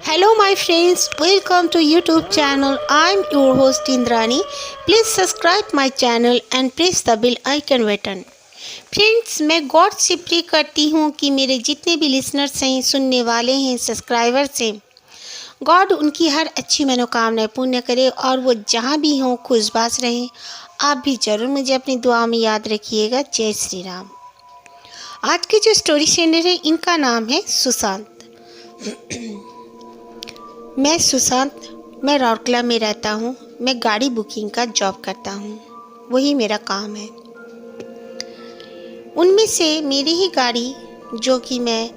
Hello my friends, welcome to YouTube channel. I'm your host Indrani. Please subscribe my channel and press the bell icon button. Friends, मैं God से pray करती हूँ कि मेरे जितने भी लिसनर्स हैं, सुनने वाले हैं, सब्सक्राइबर्स हैं, गॉड उनकी हर अच्छी मनोकामनाएं पूर्ण करे और वो जहाँ भी हों खुशबाश रहें। आप भी ज़रूर मुझे अपनी दुआ में याद रखिएगा। जय श्री राम। आज की जो स्टोरी सेंडर है, इनका नाम है सुशांत। मैं सुशांत, मैं राउरकेला में रहता हूँ। मैं गाड़ी बुकिंग का जॉब करता हूँ, वही मेरा काम है। उनमें से मेरी ही गाड़ी जो कि मैं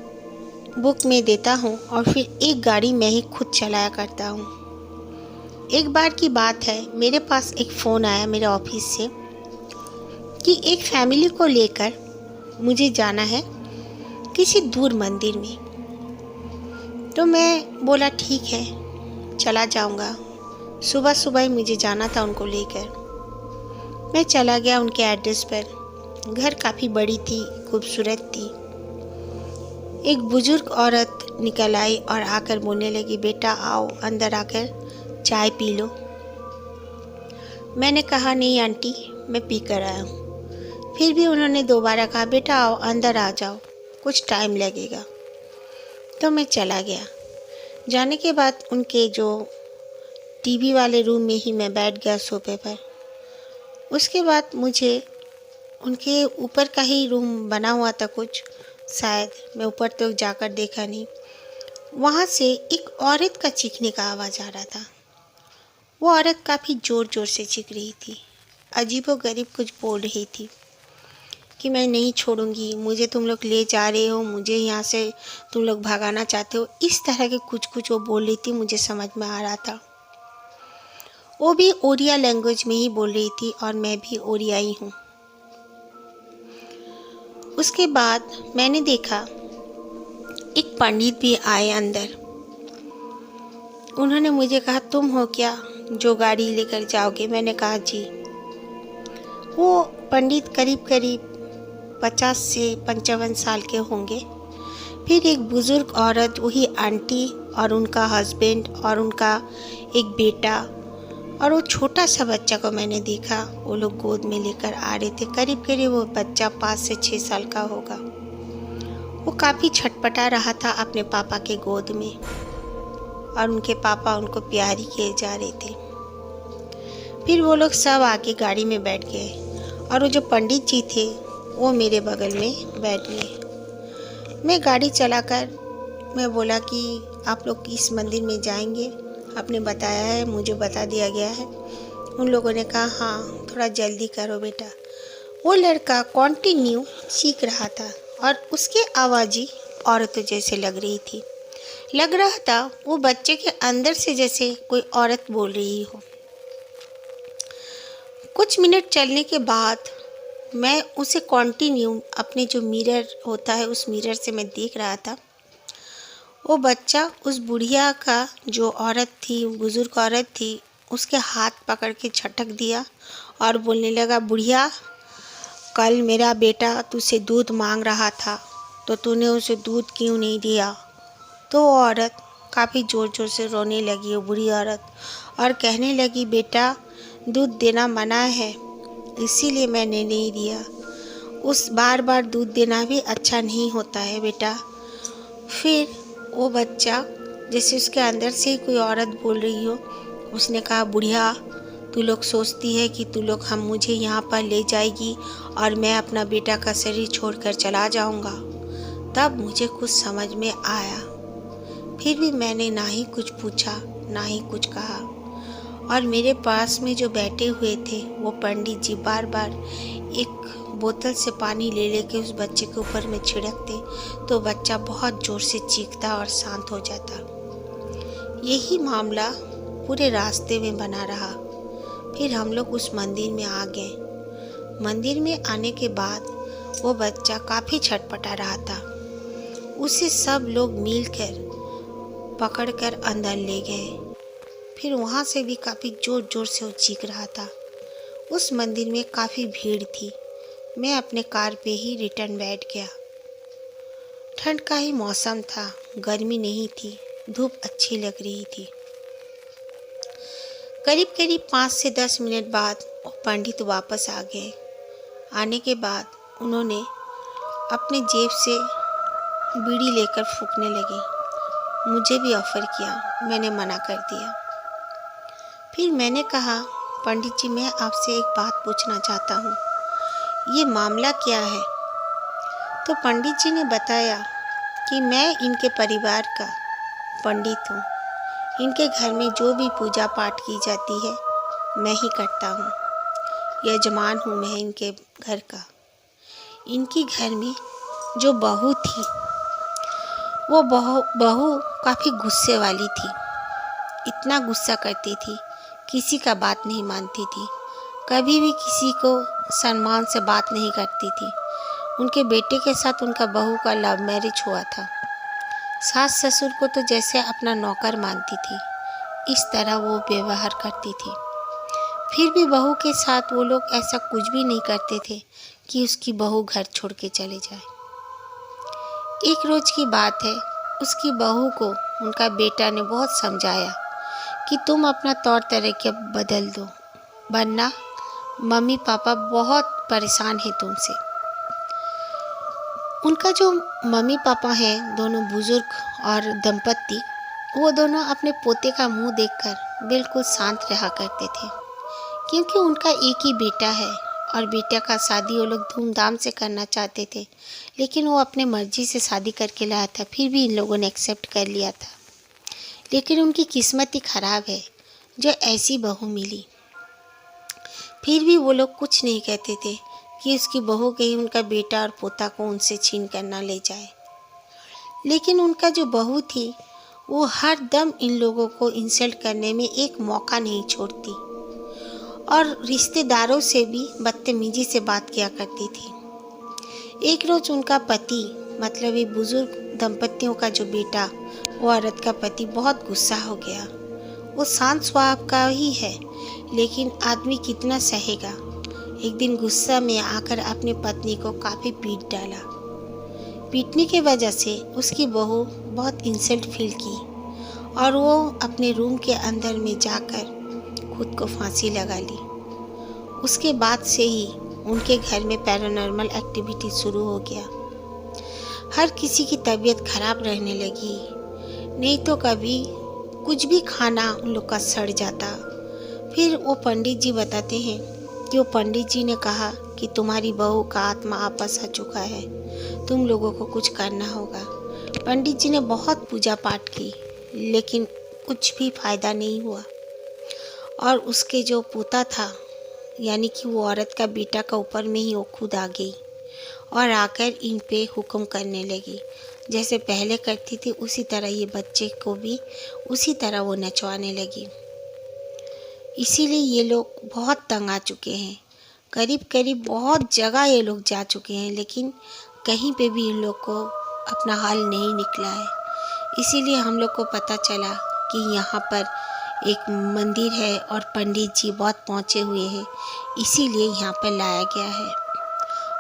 बुक में देता हूँ और फिर एक गाड़ी मैं ही खुद चलाया करता हूँ। एक बार की बात है, मेरे पास एक फ़ोन आया मेरे ऑफिस से कि एक फैमिली को लेकर मुझे जाना है किसी दूर मंदिर में। तो मैं बोला ठीक है, चला जाऊंगा। सुबह सुबह ही मुझे जाना था उनको लेकर। मैं चला गया उनके एड्रेस पर। घर काफ़ी बड़ी थी, खूबसूरत थी। एक बुजुर्ग औरत निकल आई और आकर बोलने लगी, बेटा आओ अंदर आकर चाय पी लो। मैंने कहा नहीं आंटी, मैं पी कर आया हूँ। फिर भी उन्होंने दोबारा कहा, बेटा आओ अंदर आ जाओ, कुछ टाइम लगेगा। तो मैं चला गया। जाने के बाद उनके जो टीवी वाले रूम में ही मैं बैठ गया सोफे पर। उसके बाद मुझे उनके ऊपर का ही रूम बना हुआ था कुछ, शायद मैं ऊपर तो जाकर देखा नहीं। वहाँ से एक औरत का चीखने का आवाज़ आ रहा था। वो औरत काफ़ी ज़ोर ज़ोर से चीख रही थी, अजीबोगरीब कुछ बोल रही थी कि मैं नहीं छोड़ूंगी, मुझे तुम लोग ले जा रहे हो, मुझे यहाँ से तुम लोग भगाना चाहते हो। इस तरह के कुछ वो बोल रही थी, मुझे समझ में आ रहा था। वो भी ओडिया लैंग्वेज में ही बोल रही थी और मैं भी ओडियाई हूँ। उसके बाद मैंने देखा एक पंडित भी आए अंदर। उन्होंने मुझे कहा, तुम हो क्या जो गाड़ी लेकर जाओगे? मैंने कहा जी। वो पंडित करीब करीब 50 से 55 साल के होंगे। फिर एक बुज़ुर्ग औरत, वही आंटी, और उनका हस्बैंड और उनका एक बेटा और वो छोटा सा बच्चा को मैंने देखा। वो लोग गोद में लेकर आ रहे थे। करीब करीब वो बच्चा 5 से 6 साल का होगा। वो काफ़ी छटपटा रहा था अपने पापा के गोद में और उनके पापा उनको प्यार ही किए जा रहे थे। फिर वो लोग सब आके गाड़ी में बैठ गए और वो जो पंडित जी थे वो मेरे बगल में बैठ गए। मैं गाड़ी चलाकर मैं बोला कि आप लोग इस मंदिर में जाएंगे? आपने बताया है, मुझे बता दिया गया है। उन लोगों ने कहा हाँ, थोड़ा जल्दी करो बेटा। वो लड़का कंटिन्यू चीख रहा था और उसकी आवाज़ ही औरतों जैसे लग रही थी। लग रहा था वो बच्चे के अंदर से जैसे कोई औरत बोल रही हो। कुछ मिनट चलने के बाद मैं उसे कंटिन्यू अपने जो मिरर होता है उस मिरर से मैं देख रहा था। वो बच्चा उस बुढ़िया का, जो औरत थी, बुज़ुर्ग औरत थी, उसके हाथ पकड़ के झटक दिया और बोलने लगा, बुढ़िया कल मेरा बेटा तुझसे दूध मांग रहा था तो तूने उसे दूध क्यों नहीं दिया? तो वो औरत काफ़ी ज़ोर ज़ोर से रोने लगी, वो बुढ़ी औरत, और कहने लगी, बेटा दूध देना मना है, इसीलिए मैंने नहीं दिया। उस बार बार दूध देना भी अच्छा नहीं होता है बेटा। फिर वो बच्चा जैसे उसके अंदर से ही कोई औरत बोल रही हो, उसने कहा, बुढ़िया तू लोग सोचती है कि तू लोग मुझे यहाँ पर ले जाएगी और मैं अपना बेटा का शरीर छोड़कर चला जाऊँगा। तब मुझे कुछ समझ में आया। फिर भी मैंने ना ही कुछ पूछा ना ही कुछ कहा। और मेरे पास में जो बैठे हुए थे वो पंडित जी बार बार एक बोतल से पानी ले लेके उस बच्चे के ऊपर में छिड़कते तो बच्चा बहुत ज़ोर से चीखता और शांत हो जाता। यही मामला पूरे रास्ते में बना रहा। फिर हम लोग उस मंदिर में आ गए। मंदिर में आने के बाद वो बच्चा काफ़ी छटपटा रहा था। उसे सब लोग मिलकर पकड़कर अंदर ले गए। फिर वहाँ से भी काफ़ी ज़ोर ज़ोर से वो चीख रहा था। उस मंदिर में काफ़ी भीड़ थी। मैं अपने कार पे ही रिटर्न बैठ गया। ठंड का ही मौसम था, गर्मी नहीं थी। धूप अच्छी लग रही थी। करीब करीब 5 से 10 मिनट बाद वो पंडित वापस आ गए। आने के बाद उन्होंने अपने जेब से बीड़ी लेकर फूंकने लगे। मुझे भी ऑफ़र किया, मैंने मना कर दिया। फिर मैंने कहा, पंडित जी, मैं आपसे एक बात पूछना चाहता हूँ, ये मामला क्या है? तो पंडित जी ने बताया कि मैं इनके परिवार का पंडित हूँ। इनके घर में जो भी पूजा पाठ की जाती है मैं ही करता हूँ। यजमान हूँ मैं इनके घर का। इनकी घर में जो बहू थी वो बहू काफ़ी गुस्से वाली थी। इतना गुस्सा करती थी, किसी का बात नहीं मानती थी, कभी भी किसी को सम्मान से बात नहीं करती थी। उनके बेटे के साथ उनका बहू का लव मैरिज हुआ था। सास ससुर को तो जैसे अपना नौकर मानती थी, इस तरह वो व्यवहार करती थी। फिर भी बहू के साथ वो लोग ऐसा कुछ भी नहीं करते थे कि उसकी बहू घर छोड़ के चले जाए। एक रोज़ की बात है, उसकी बहू को उनका बेटा ने बहुत समझाया कि तुम अपना तौर तरीका बदल दो, वरना मम्मी पापा बहुत परेशान हैं तुमसे। उनका जो मम्मी पापा हैं, दोनों बुजुर्ग और दंपत्ति, वो दोनों अपने पोते का मुंह देखकर बिल्कुल शांत रहा करते थे, क्योंकि उनका एक ही बेटा है और बेटा का शादी वो लोग धूमधाम से करना चाहते थे, लेकिन वो अपने मर्जी से शादी करके लाया था। फिर भी इन लोगों ने एक्सेप्ट कर लिया था। लेकिन उनकी किस्मत ही ख़राब है जो ऐसी बहू मिली। फिर भी वो लोग कुछ नहीं कहते थे कि उसकी बहू कहीं उनका बेटा और पोता को उनसे छीन कर ना ले जाए। लेकिन उनका जो बहू थी वो हर दम इन लोगों को इंसल्ट करने में एक मौका नहीं छोड़ती और रिश्तेदारों से भी बदतमीजी से बात किया करती थी। एक रोज़ उनका पति, मतलब ये बुजुर्ग दंपतियों का जो बेटा, वो औरत का पति बहुत गुस्सा हो गया। वो शांत स्वभाव का ही है, लेकिन आदमी कितना सहेगा। एक दिन गुस्सा में आकर अपनी पत्नी को काफ़ी पीट डाला। पीटने की वजह से उसकी बहू बहुत इंसल्ट फील की और वो अपने रूम के अंदर में जाकर खुद को फांसी लगा ली। उसके बाद से ही उनके घर में पैरानॉर्मल एक्टिविटी शुरू हो गया। हर किसी की तबीयत खराब रहने लगी, नहीं तो कभी कुछ भी खाना उन लोग का सड़ जाता। फिर वो पंडित जी बताते हैं कि वो पंडित जी ने कहा कि तुम्हारी बहू का आत्मा वापस आ चुका है, तुम लोगों को कुछ करना होगा। पंडित जी ने बहुत पूजा पाठ की, लेकिन कुछ भी फ़ायदा नहीं हुआ और उसके जो पोता था, यानी कि वो औरत का बेटा का ऊपर में ही वो खुद आ गई और आकर इन पे हुक्म करने लगी। जैसे पहले करती थी उसी तरह ये बच्चे को भी उसी तरह वो नचवाने लगी। इसीलिए ये लोग बहुत तंग आ चुके हैं। करीब करीब बहुत जगह ये लोग जा चुके हैं, लेकिन कहीं पे भी इन लोग को अपना हाल नहीं निकला है। इसीलिए हम लोग को पता चला कि यहाँ पर एक मंदिर है और पंडित जी बहुत पहुँचे हुए हैं, इसीलिए यहाँ पर लाया गया है।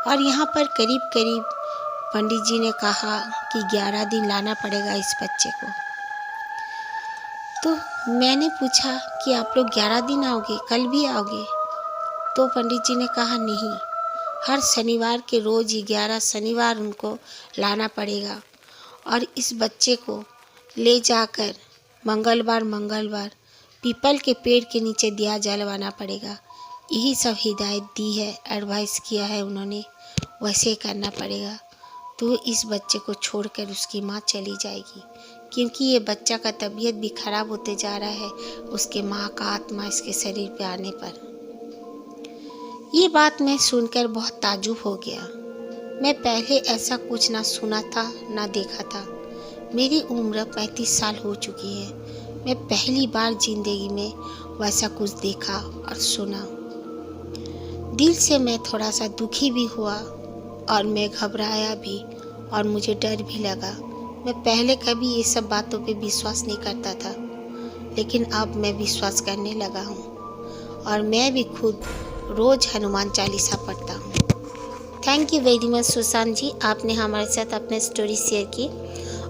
और यहाँ पर करीब करीब पंडित जी ने कहा कि 11 दिन लाना पड़ेगा इस बच्चे को। तो मैंने पूछा कि आप लोग 11 दिन आओगे, कल भी आओगे? तो पंडित जी ने कहा नहीं, हर शनिवार के रोज़ ही 11 शनिवार उनको लाना पड़ेगा और इस बच्चे को ले जाकर मंगलवार पीपल के पेड़ के नीचे दिया जलवाना पड़ेगा। यही सब हिदायत दी है, एडवाइस किया है उन्होंने, वैसे करना पड़ेगा। तो इस बच्चे को छोड़कर उसकी माँ चली जाएगी, क्योंकि ये बच्चा का तबीयत भी ख़राब होते जा रहा है उसके माँ का आत्मा इसके शरीर पे आने पर। ये बात मैं सुनकर बहुत ताज्जुब हो गया। मैं पहले ऐसा कुछ ना सुना था ना देखा था। मेरी उम्र 35 साल हो चुकी है। मैं पहली बार ज़िंदगी में वैसा कुछ देखा और सुना। दिल से मैं थोड़ा सा दुखी भी हुआ और मैं घबराया भी और मुझे डर भी लगा। मैं पहले कभी ये सब बातों पे विश्वास नहीं करता था, लेकिन अब मैं विश्वास करने लगा हूँ और मैं भी खुद रोज़ हनुमान चालीसा पढ़ता हूँ। Thank you very much Sushant ji, आपने हमारे साथ अपने स्टोरी शेयर की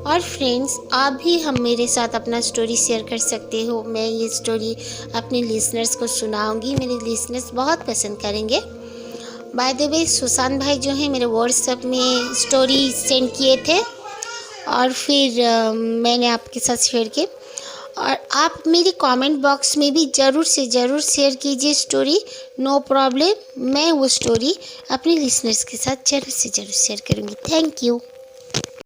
और फ्रेंड्स, आप भी हम मेरे साथ अपना स्टोरी शेयर कर सकते हो। मैं ये स्टोरी अपने लिसनर्स को सुनाऊंगी, मेरे लिसनर्स बहुत पसंद करेंगे। बाय द वे, सुशांत भाई जो हैं मेरे व्हाट्सएप में स्टोरी सेंड किए थे और फिर मैंने आपके साथ शेयर किए। और आप मेरी कमेंट बॉक्स में भी ज़रूर से ज़रूर शेयर कीजिए स्टोरी, नो प्रॉब्लम। मैं वो स्टोरी अपने लिसनर्स के साथ ज़रूर से ज़रूर शेयर करूँगी। Thank you.